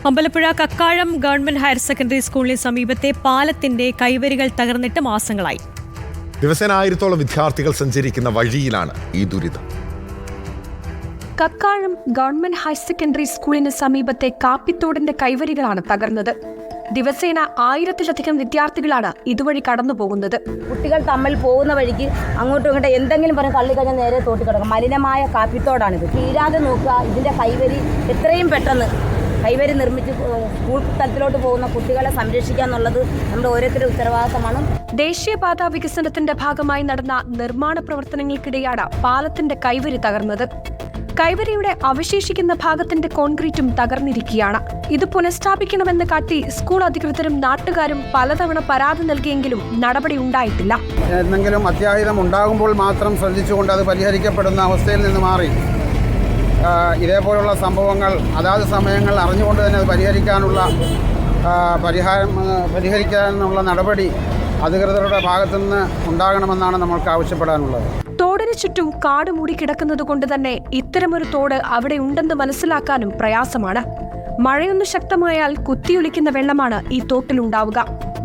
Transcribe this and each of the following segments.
Ambalappuzha Kakkazham government higher secondary സ്കൂളിന് സമീപത്തെ പാലത്തിന്റെ കൈവരികൾ തകർന്നിട്ട് മാസങ്ങളായി. ദിവസേന 1000-ഓളം വിദ്യാർത്ഥികൾ സഞ്ചരിക്കുന്ന വഴിയിലാണ് ഈ ദുരിതം. കക്കാഴം ഗവൺമെന്റ് ഹയർ സെക്കൻഡറി സ്കൂളിന് സമീപത്തെ കാപ്പിത്തോടിന്റെ കൈവരികളാണ് തകർന്നത്. ദിവസേന 1000-ലധികം വിദ്യാർത്ഥികളാണ് ഇതുവഴി കടന്നുപോകുന്നത്. കുട്ടികൾ തമ്മിൽ പോകുന്ന വഴിക്ക് അങ്ങോട്ടും ഇങ്ങോട്ടും എന്തെങ്കിലും പറഞ്ഞ് തള്ളി കഴിഞ്ഞാൽ നേരെ തോട്ടി കിടക്കും. മലിനമായ കാപ്പിത്തോടാണിത്. തീരാതെ നോക്കുക, ഇതിന്റെ കൈവരി എത്രയും പെട്ടെന്ന് കൈവരി നിർമ്മിച്ച് സ്കൂൾ തലത്തിലോട്ട് പോകുന്ന കുട്ടികളെ സംരക്ഷിക്കുക എന്നുള്ളത് നമ്മുടെ ഓരോരുത്തരുടെ ഉത്തരവാദിത്തമാണ്. ദേശീയപാത വികസനത്തിന്റെ ഭാഗമായി നടന്ന നിർമ്മാണ പ്രവർത്തനങ്ങൾക്കിടെയാണ് പാലത്തിന്റെ കൈവരി തകർന്നത്. കൈവരിയുടെ അവശേഷിക്കുന്ന ഭാഗത്തിന്റെ കോൺക്രീറ്റും തകർന്നിരിക്കുകയാണ്. ഇത് പുനഃസ്ഥാപിക്കണമെന്ന് കാട്ടി സ്കൂൾ അധികൃതരും നാട്ടുകാരും പലതവണ പരാതി നൽകിയെങ്കിലും നടപടി ഉണ്ടായിട്ടില്ല. എന്തെങ്കിലും അത്യാഹിതം ഉണ്ടാകുമ്പോൾ മാത്രം ശ്രദ്ധിച്ചുകൊണ്ട് അത് പരിഹരിക്കപ്പെടുന്ന അവസ്ഥയിൽ നിന്ന് മാറി ഇതേപോലുള്ള സംഭവങ്ങൾ അതാത് സമയങ്ങൾ അറിഞ്ഞുകൊണ്ട് തന്നെ അത് പരിഹരിക്കാനുള്ള നടപടി അധികൃതരുടെ ഭാഗത്തുനിന്ന് ഉണ്ടാകണമെന്നാണ് നമ്മൾക്ക് ആവശ്യപ്പെടാനുള്ളത്. തോടിന് ചുറ്റും കാട് മൂടിക്കിടക്കുന്നത് കൊണ്ട് തന്നെ ഇത്തരമൊരു തോട് അവിടെ ഉണ്ടെന്ന് മനസ്സിലാക്കാനും പ്രയാസമാണ്. മഴയൊന്ന് ശക്തമായാൽ കുത്തിയൊലിക്കുന്ന വെള്ളമാണ് ഈ തോട്ടിലുണ്ടാവുക.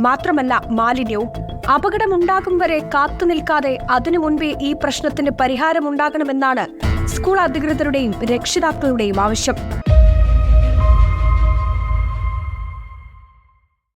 മാത്രമല്ല മാലിന്യവും. അപകടമുണ്ടാകും വരെ കാത്തുനിൽക്കാതെ അതിനു മുൻപേ ഈ പ്രശ്നത്തിന് പരിഹാരമുണ്ടാകണമെന്നാണ് സ്കൂൾ അധികൃതരുടെയും രക്ഷിതാക്കളുടെയും ആവശ്യം.